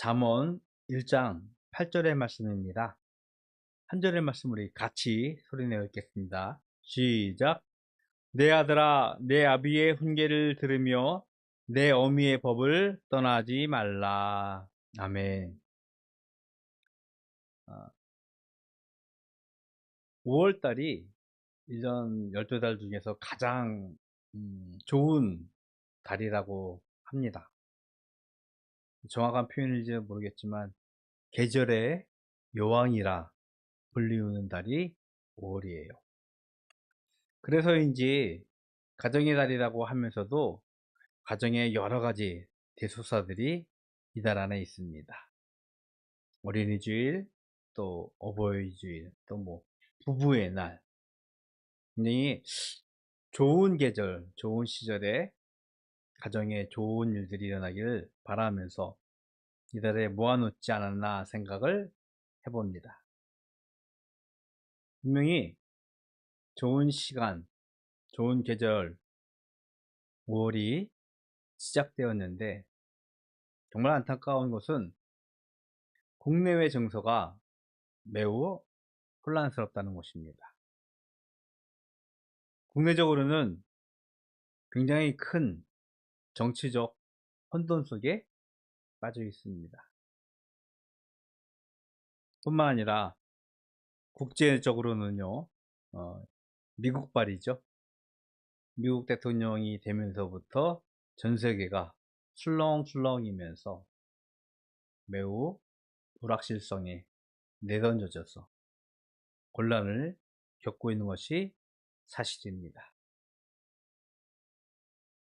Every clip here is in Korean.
잠언 1장 8절의 말씀입니다. 한 절의 말씀 우리 같이 소리내어 읽겠습니다. 시작. 내 아들아, 내 아비의 훈계를 들으며 내 어미의 법을 떠나지 말라. 아멘. 5월달이 1년 12달 중에서 가장 좋은 달이라고 합니다. 정확한 표현일지 모르겠지만 계절의 여왕이라 불리우는 달이 5월이에요. 그래서인지 가정의 달이라고 하면서도 가정의 여러 가지 대소사들이 이달 안에 있습니다. 어린이주일, 또 어버이주일, 또 뭐 부부의 날. 굉장히 좋은 계절, 좋은 시절에 가정에 좋은 일들이 일어나기를 바라면서 이달에 모아놓지 않았나 생각을 해봅니다. 분명히 좋은 시간, 좋은 계절 5월이 시작되었는데 정말 안타까운 것은 국내외 정서가 매우 혼란스럽다는 것입니다. 국내적으로는 굉장히 큰 정치적 혼돈 속에 빠져 있습니다. 뿐만 아니라 국제적으로는요, 미국발이죠. 미국 대통령이 되면서부터 전 세계가 술렁술렁이면서 매우 불확실성에 내던져져서 곤란을 겪고 있는 것이 사실입니다.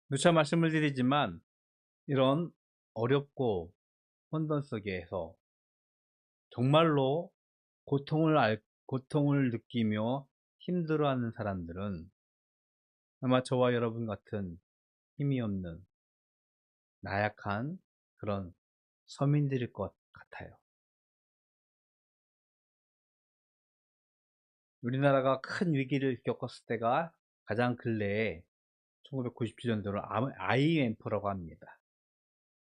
누차 말씀을 드리지만 이런 어렵고 혼돈 속에서 정말로 고통을 느끼며 힘들어하는 사람들은 아마 저와 여러분 같은 힘이 없는 나약한 그런 서민들일 것 같아요. 우리나라가 큰 위기를 겪었을 때가 가장 근래에 1997년도로 IMF라고 합니다.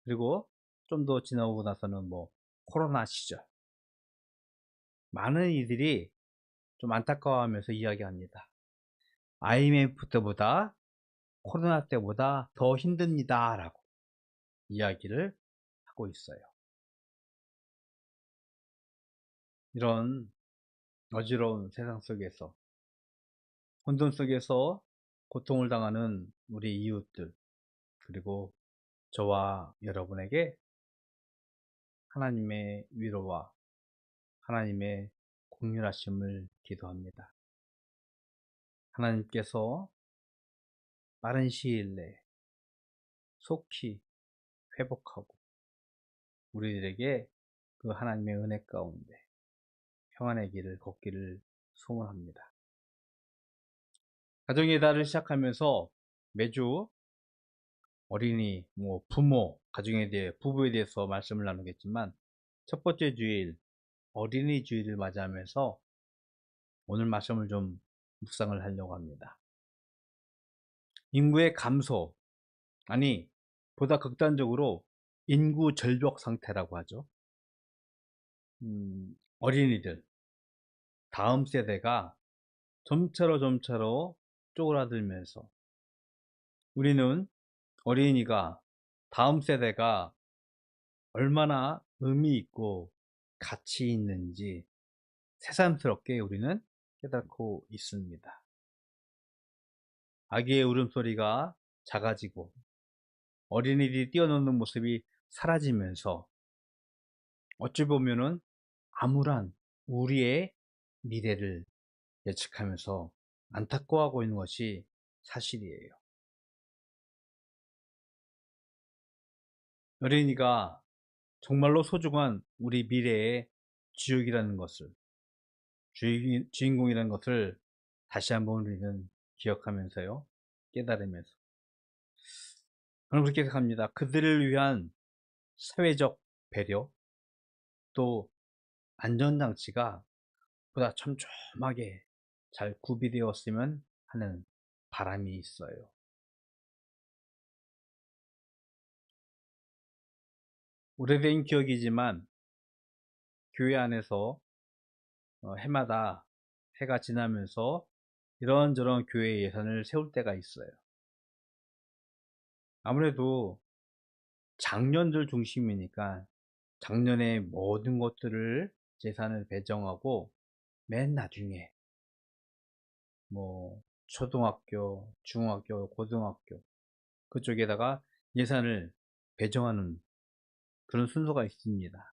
그리고 좀 더 지나고 나서는 뭐 코로나 시절, 많은 이들이 좀 안타까워하면서 이야기합니다. IMF 때보다 코로나 때보다 더 힘듭니다 라고 이야기를 하고 있어요. 이런 어지러운 세상 속에서, 혼돈 속에서 고통을 당하는 우리 이웃들, 그리고 저와 여러분에게 하나님의 위로와 하나님의 공률하심을 기도합니다. 하나님께서 빠른 시일 내에 속히 회복하고 우리들에게 그 하나님의 은혜 가운데 평안의 길을 걷기를 소원합니다. 가정의 달을 시작하면서 매주 어린이, 부모, 가정에 대해, 부부에 대해서 말씀을 나누겠지만 첫 번째 주일, 어린이 주일을 맞이하면서 오늘 말씀을 좀 묵상을 하려고 합니다. 인구의 감소, 아니 보다 극단적으로 인구 절벽 상태라고 하죠. 어린이들, 다음 세대가 점차로 쪼그라들면서 우리는 어린이가, 다음 세대가 얼마나 의미 있고 가치 있는지 새삼스럽게 우리는 깨닫고 있습니다. 아기의 울음소리가 작아지고 어린이들이 뛰어노는 모습이 사라지면서 어찌 보면은 암울한 우리의 미래를 예측하면서 안타까워하고 있는 것이 사실이에요. 어린이가 정말로 소중한 우리 미래의 주역이라는 것을, 주인공이라는 것을 다시 한번 우리는 기억하면서요, 깨달으면서 저는 그렇게 생각합니다. 그들을 위한 사회적 배려, 또 안전장치가 보다 촘촘하게 잘 구비되었으면 하는 바람이 있어요. 오래된 기억이지만 교회 안에서 해마다 해가 지나면서 이런저런 교회 예산을 세울 때가 있어요. 아무래도 작년들 중심이니까 작년에 모든 것들을 예산을 배정하고 맨 나중에 뭐 초등학교, 중학교, 고등학교 그쪽에다가 예산을 배정하는 그런 순서가 있습니다.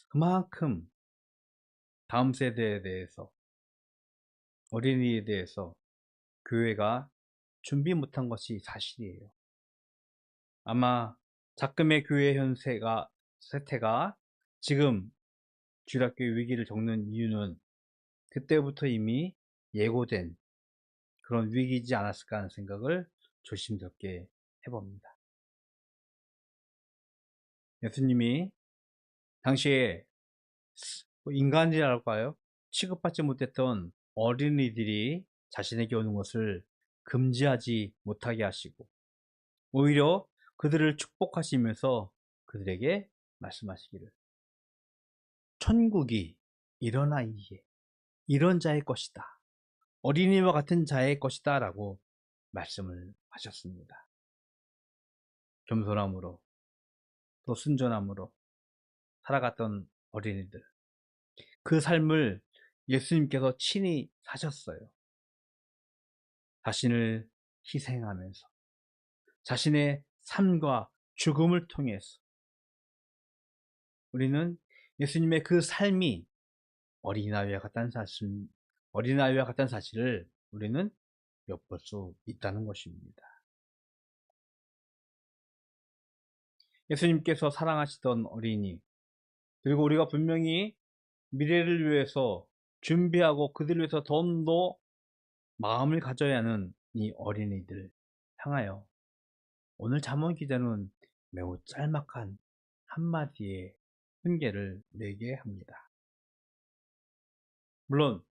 그만큼 다음 세대에 대해서 어린이에 대해서 교회가 준비 못한 것이 사실이에요. 아마 작금의 교회 세태가 지금 주일학교의 위기를 겪는 이유는 그때부터 이미 예고된 그런 위기이지 않았을까 하는 생각을 조심스럽게 해봅니다. 예수님이 당시에 인간이랄까요? 취급받지 못했던 어린이들이 자신에게 오는 것을 금지하지 못하게 하시고 오히려 그들을 축복하시면서 그들에게 말씀하시기를 천국이 이런 아이의 이런 자의 것이다. 어린이와 같은 자의 것이다 라고 말씀을 하셨습니다. 겸손함으로 또 순전함으로 살아갔던 어린이들 그 삶을 예수님께서 친히 사셨어요. 자신을 희생하면서 자신의 삶과 죽음을 통해서 우리는 예수님의 그 삶이 어린아이와 같다는 사실을 우리는 엿볼 수 있다는 것입니다. 예수님께서 사랑하시던 어린이 그리고 우리가 분명히 미래를 위해서 준비하고 그들을 위해서 더 마음을 가져야 하는 이 어린이들 향하여 오늘 잠언 기자는 매우 짤막한 한마디의 훈계를 내게 합니다. 물론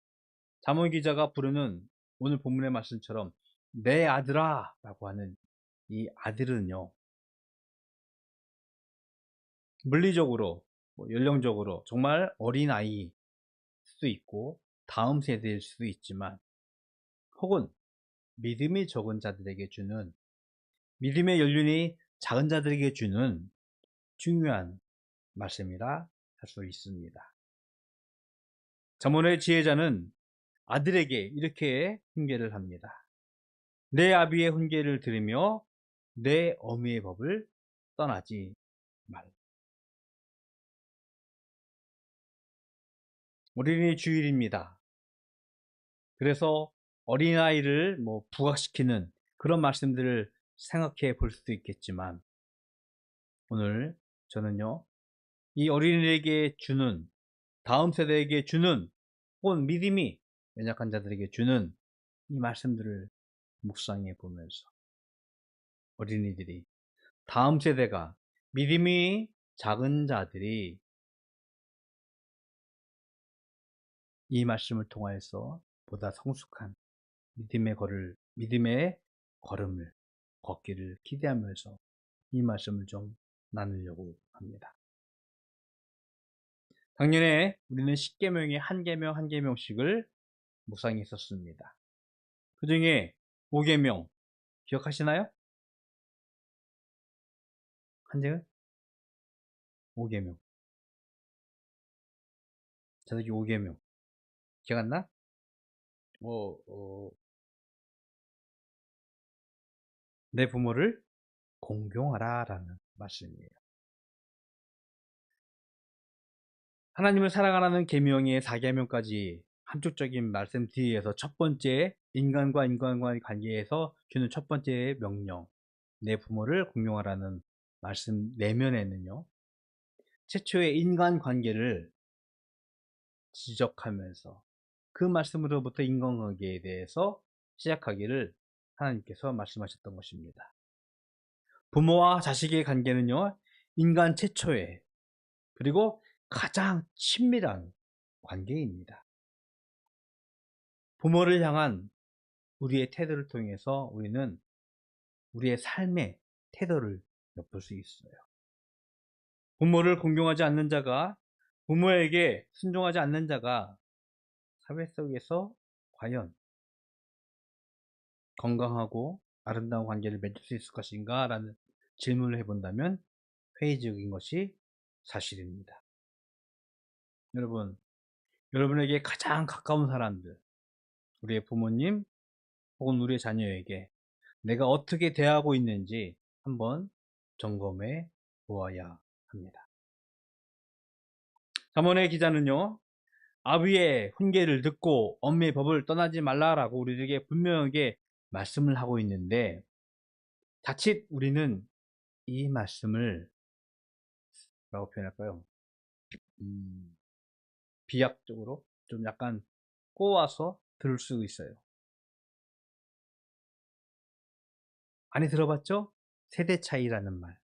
잠언 기자가 부르는 오늘 본문의 말씀처럼 내 아들아 라고 하는 이 아들은요 물리적으로 연령적으로 정말 어린아이일 수도 있고 다음 세대일 수도 있지만 혹은 믿음이 적은 자들에게 주는 믿음의 연륜이 작은 자들에게 주는 중요한 말씀이라 할 수 있습니다. 잠언의 지혜자는 아들에게 이렇게 훈계를 합니다. 내 아비의 훈계를 들으며 내 어미의 법을 떠나지 말라. 어린이 주일입니다. 그래서 어린아이를 부각시키는 그런 말씀들을 생각해 볼 수도 있겠지만 오늘 저는요 이 어린이에게 주는 다음 세대에게 주는 혹은 믿음이 연약한 자들에게 주는 이 말씀들을 묵상해 보면서 어린이들이 다음 세대가 믿음이 작은 자들이 이 말씀을 통하여서 보다 성숙한 믿음의 걸음을 걷기를 기대하면서 이 말씀을 좀 나누려고 합니다. 작년에 우리는 10계명의 한 계명 한 계명씩을 묵상했었습니다. 그 중에 5계명 기억하시나요? 한제가 5계명. 자석이 5계명. 기억 안 나? 내 부모를 공경하라 라는 말씀이에요. 하나님을 사랑하라는 계명의 4계명까지 함축적인 말씀 뒤에서 첫 번째 인간과 인간과의 관계에서 주는 첫 번째 명령 내 부모를 공경하라는 말씀 내면에는요 최초의 인간관계를 지적하면서 그 말씀으로부터 인간관계에 대해서 시작하기를 하나님께서 말씀하셨던 것입니다. 부모와 자식의 관계는요 인간 최초의 그리고 가장 친밀한 관계입니다. 부모를 향한 우리의 태도를 통해서 우리는 우리의 삶의 태도를 엿볼 수 있어요. 부모를 공경하지 않는 자가, 부모에게 순종하지 않는 자가 사회 속에서 과연 건강하고 아름다운 관계를 맺을 수 있을 것인가? 라는 질문을 해본다면 회의적인 것이 사실입니다. 여러분, 여러분에게 가장 가까운 사람들, 우리의 부모님 혹은 우리의 자녀에게 내가 어떻게 대하고 있는지 한번 점검해 보아야 합니다. 잠언의 기자는요, 아비의 훈계를 듣고 엄미의 법을 떠나지 말라라고 우리에게 분명하게 말씀을 하고 있는데, 자칫 우리는 이 말씀을 뭐라고 표현할까요? 비약적으로 좀 약간 꼬아서 들을 수 있어요. 많이 들어봤죠? 세대 차이라는 말.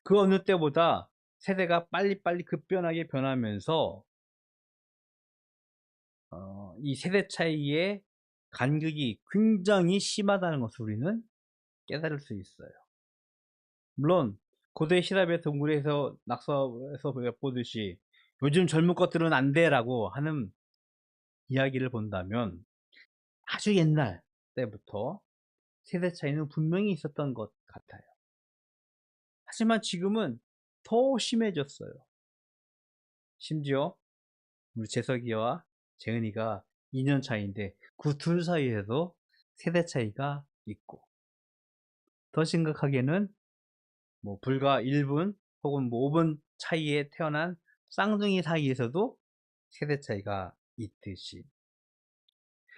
그 어느 때보다 세대가 빨리빨리 급변하게 변하면서 이 세대 차이의 간극이 굉장히 심하다는 것을 우리는 깨달을 수 있어요. 물론 고대 시랍의 동굴에서 낙서에서 보듯이 요즘 젊은 것들은 안 돼라고 하는 이야기를 본다면 아주 옛날 때부터 세대 차이는 분명히 있었던 것 같아요. 하지만 지금은 더 심해졌어요. 심지어 우리 재석이와 재은이가 2년 차이인데 그 둘 사이에도 세대 차이가 있고, 더 심각하게는 뭐 불과 1분 혹은 뭐 5분 차이에 태어난 쌍둥이 사이에서도 세대 차이가 있듯이,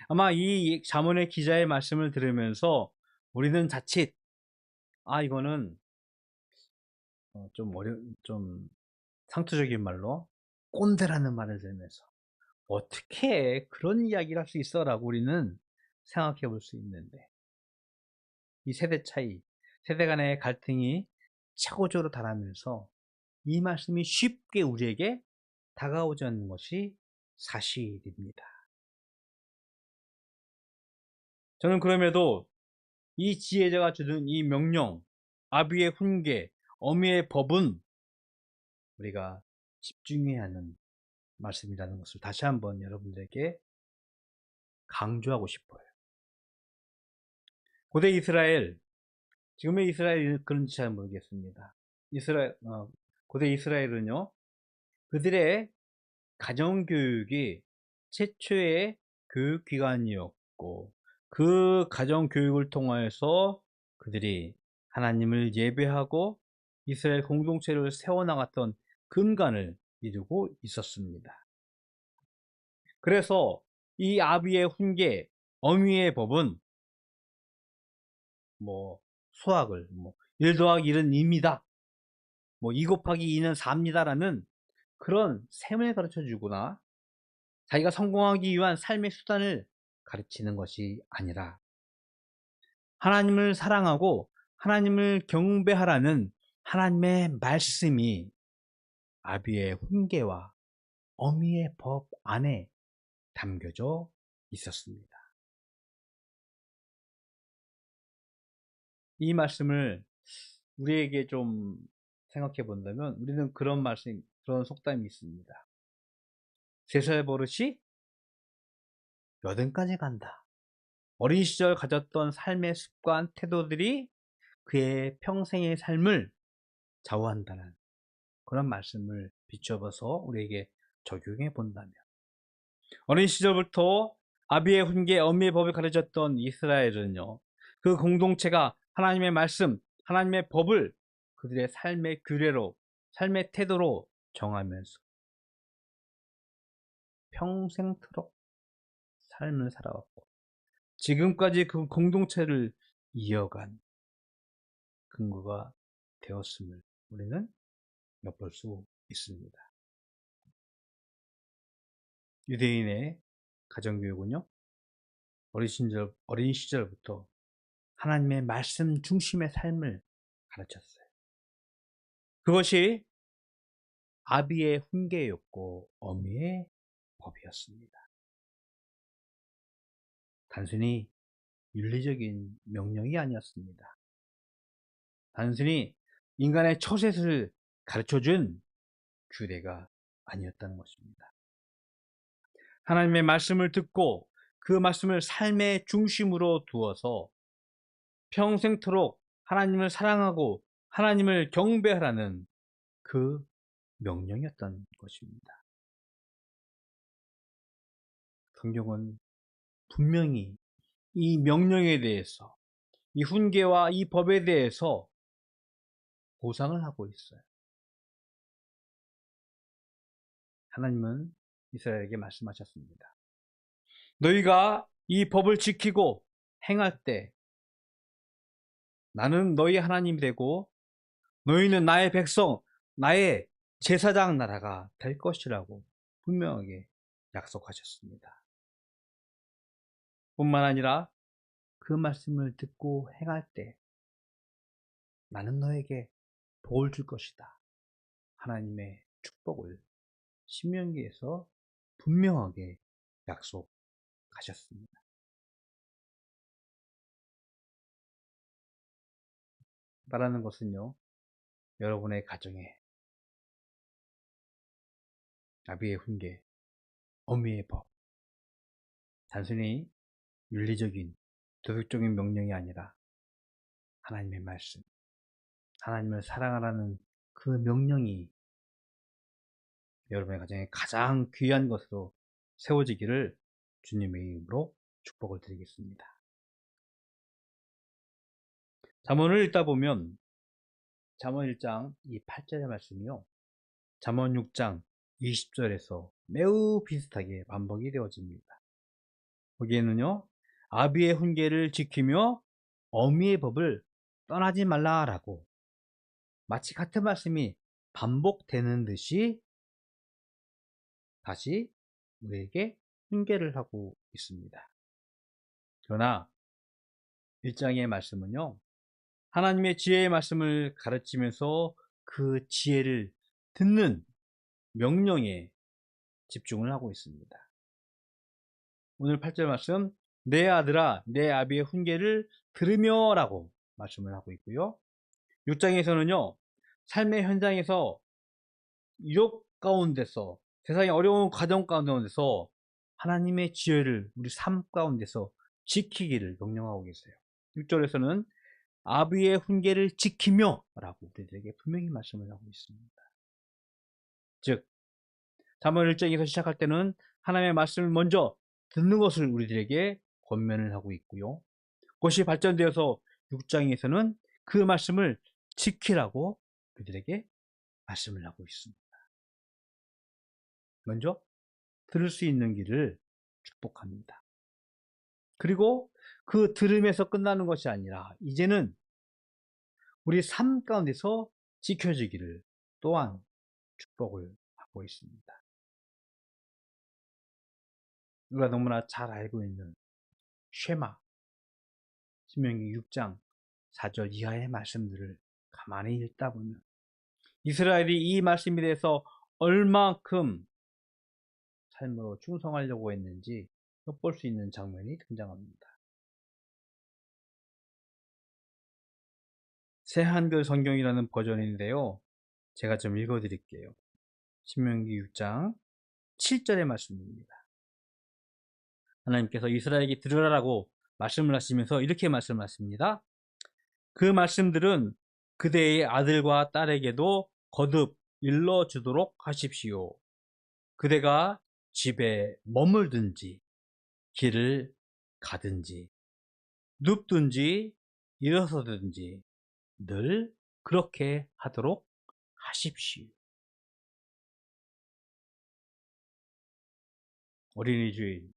아마 이 잠언의 기자의 말씀을 들으면서 우리는 자칫 이거는 좀 상투적인 말로 꼰대라는 말을 들으면서 어떻게 그런 이야기를 할 수 있어? 라고 우리는 생각해 볼 수 있는데, 이 세대 차이, 세대 간의 갈등이 차고적으로 달하면서 이 말씀이 쉽게 우리에게 다가오지 않는 것이 사실입니다. 저는 그럼에도 이 지혜자가 주는 이 명령, 아비의 훈계, 어미의 법은 우리가 집중해야 하는 말씀이라는 것을 다시 한번 여러분들에게 강조하고 싶어요. 고대 이스라엘, 지금의 이스라엘이 그런지 잘 모르겠습니다. 고대 이스라엘은요, 그들의 가정교육이 최초의 교육기관이었고, 그 가정교육을 통하여서 그들이 하나님을 예배하고 이스라엘 공동체를 세워나갔던 근간을 이루고 있었습니다. 그래서 이 아비의 훈계, 어미의 법은 수학을 1 더하기 1은 2입니다. 2 곱하기 2는 4입니다라는 그런 셈을 가르쳐 주거나 자기가 성공하기 위한 삶의 수단을 가르치는 것이 아니라 하나님을 사랑하고 하나님을 경배하라는 하나님의 말씀이 아비의 훈계와 어미의 법 안에 담겨져 있었습니다. 이 말씀을 우리에게 좀 생각해 본다면 우리는 그런 속담이 있습니다. 3살 버릇이 여든까지 간다. 어린 시절 가졌던 삶의 습관, 태도들이 그의 평생의 삶을 좌우한다는 그런 말씀을 비춰봐서 우리에게 적용해 본다면, 어린 시절부터 아비의 훈계, 어미의 법을 가르쳤던 이스라엘은요, 그 공동체가 하나님의 말씀, 하나님의 법을 그들의 삶의 규례로, 삶의 태도로 정하면서 평생토록 삶을 살아왔고 지금까지 그 공동체를 이어간 근거가 되었음을 우리는 엿볼 수 있습니다. 유대인의 가정교육은요, 어린 시절부터 하나님의 말씀 중심의 삶을 가르쳤어요. 그것이 아비의 훈계였고 어미의 법이었습니다. 단순히 윤리적인 명령이 아니었습니다. 단순히 인간의 처셋을 가르쳐준 규례가 아니었다는 것입니다. 하나님의 말씀을 듣고 그 말씀을 삶의 중심으로 두어서 평생토록 하나님을 사랑하고 하나님을 경배하라는 그 명령이었던 것입니다. 성경은 분명히 이 명령에 대해서, 이 훈계와 이 법에 대해서 보상을 하고 있어요. 하나님은 이스라엘에게 말씀하셨습니다. 너희가 이 법을 지키고 행할 때 나는 너희 하나님이 되고 너희는 나의 백성, 나의 제사장 나라가 될 것이라고 분명하게 약속하셨습니다. 뿐만 아니라 그 말씀을 듣고 행할 때 나는 너에게 복을 줄 것이다. 하나님의 축복을 신명기에서 분명하게 약속하셨습니다. 말하는 것은요, 여러분의 가정에 아비의 훈계, 어미의 법, 단순히 윤리적인 도덕적인 명령이 아니라 하나님의 말씀, 하나님을 사랑하라는 그 명령이 여러분의 가정에 가장 귀한 것으로 세워지기를 주님의 이름으로 축복을 드리겠습니다. 잠언을 읽다 보면 잠언 1장 이 8절의 말씀이요, 잠언 6장 20절에서 매우 비슷하게 반복이 되어집니다. 거기에는요, 아비의 훈계를 지키며 어미의 법을 떠나지 말라라고 마치 같은 말씀이 반복되는 듯이 다시 우리에게 훈계를 하고 있습니다. 그러나 1장의 말씀은요, 하나님의 지혜의 말씀을 가르치면서 그 지혜를 듣는 명령에 집중을 하고 있습니다. 오늘 8절 말씀, 내 아들아 내 아비의 훈계를 들으며 라고 말씀을 하고 있고요. 6장에서는요, 삶의 현장에서 유혹 가운데서, 세상의 어려운 과정 가운데서 하나님의 지혜를 우리 삶 가운데서 지키기를 명령하고 계세요. 6절에서는 아비의 훈계를 지키며 라고 우리들에게 분명히 말씀을 하고 있습니다. 즉 잠언 1장에서 시작할 때는 하나님의 말씀을 먼저 듣는 것을 우리들에게 권면을 하고 있고요, 그것이 발전되어서 6장에서는 그 말씀을 지키라고 우리들에게 말씀을 하고 있습니다. 먼저 들을 수 있는 길을 축복합니다. 그리고 그 들음에서 끝나는 것이 아니라 이제는 우리 삶 가운데서 지켜지기를 또한 축복을 하고 있습니다. 우리가 너무나 잘 알고 있는 쉐마, 신명기 6장 4절 이하의 말씀들을 가만히 읽다 보면 이스라엘이 이 말씀에 대해서 얼만큼 삶으로 충성하려고 했는지 엿볼 수 있는 장면이 등장합니다. 새 한글 성경이라는 버전인데요, 제가 좀 읽어 드릴게요. 신명기 6장 7절의 말씀입니다. 하나님께서 이스라엘에게 들으라고 말씀을 하시면서 이렇게 말씀하십니다. 그 말씀들은 그대의 아들과 딸에게도 거듭 일러주도록 하십시오. 그대가 집에 머물든지 길을 가든지 눕든지 일어서든지 늘 그렇게 하도록 하십시오. 어린이 주일,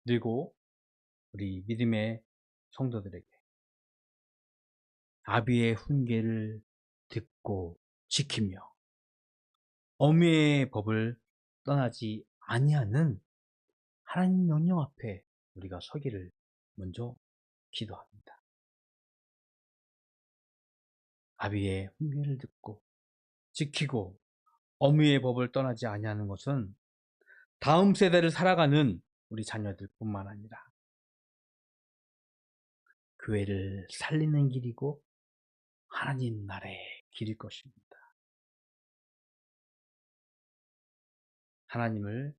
그리고 우리 믿음의 성도들에게 아비의 훈계를 듣고 지키며 어미의 법을 떠나지 아니하는 하나님 명령 앞에 우리가 서기를 먼저 기도합니다. 아비의 훈계를 듣고 지키고 어미의 법을 떠나지 아니하는 것은 다음 세대를 살아가는 우리 자녀들뿐만 아니라 교회를 살리는 길이고 하나님 나라의 길일 것입니다. 하나님을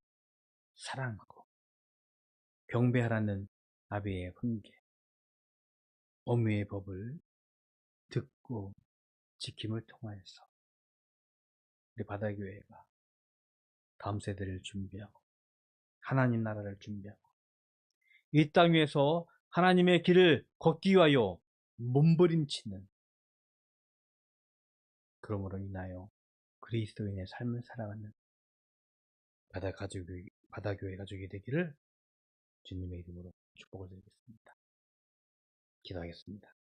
사랑하고 경배하라는 아비의 훈계, 어미의 법을 듣고 지킴을 통하여서 우리 바다교회가 다음 세대를 준비하고 하나님 나라를 준비하고 이 땅 위에서 하나님의 길을 걷기 위하여 몸부림치는, 그러므로 인하여 그리스도인의 삶을 살아가는 바다교회 가족이 되기를 주님의 이름으로 축복을 드리겠습니다. 기도하겠습니다.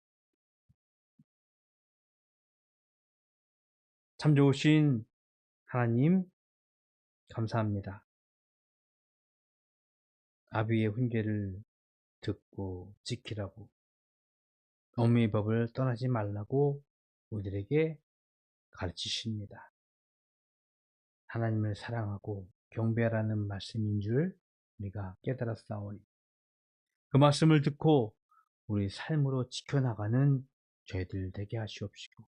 참 좋으신 하나님, 감사합니다. 아비의 훈계를 듣고 지키라고, 어미의 법을 떠나지 말라고 우리들에게 가르치십니다. 하나님을 사랑하고 경배하라는 말씀인 줄 우리가 깨달았사오니 그 말씀을 듣고 우리 삶으로 지켜나가는 저희들 되게 하시옵시고,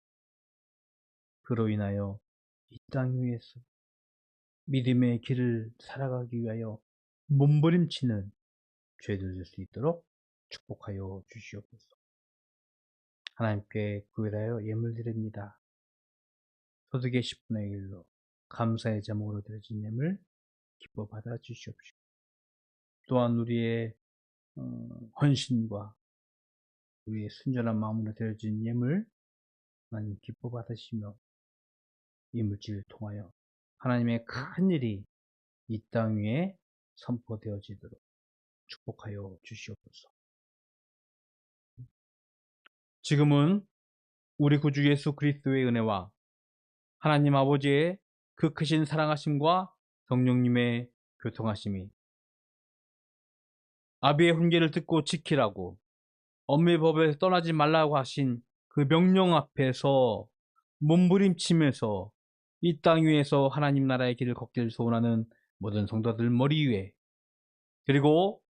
그로 인하여 이 땅 위에서 믿음의 길을 살아가기 위하여 몸부림치는 저희들 될 수 있도록 축복하여 주시옵소서. 하나님께 구별하여 예물 드립니다. 소득의 10분의 1로 감사의 제목으로 드려진 예물 기뻐 받아 주시옵시고, 또한 우리의 헌신과 우리의 순전한 마음으로 드려진 예물 하나님 기뻐 받으시며 이 물질을 통하여 하나님의 큰 일이 이 땅 위에 선포되어지도록 축복하여 주시옵소서. 지금은 우리 구주 예수 그리스도의 은혜와 하나님 아버지의 그 크신 사랑하심과 성령님의 교통하심이, 아비의 훈계를 듣고 지키라고 엄미의 법에서 떠나지 말라고 하신 그 명령 앞에서 몸부림치면서 이 땅 위에서 하나님 나라의 길을 걷기를 소원하는 모든 성도들 머리 위에, 그리고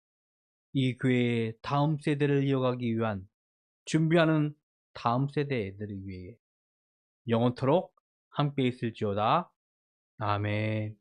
이 교회의 다음 세대를 이어가기 위한 준비하는 다음 세대들을 위해 영원토록 함께 있을지어다. 아멘.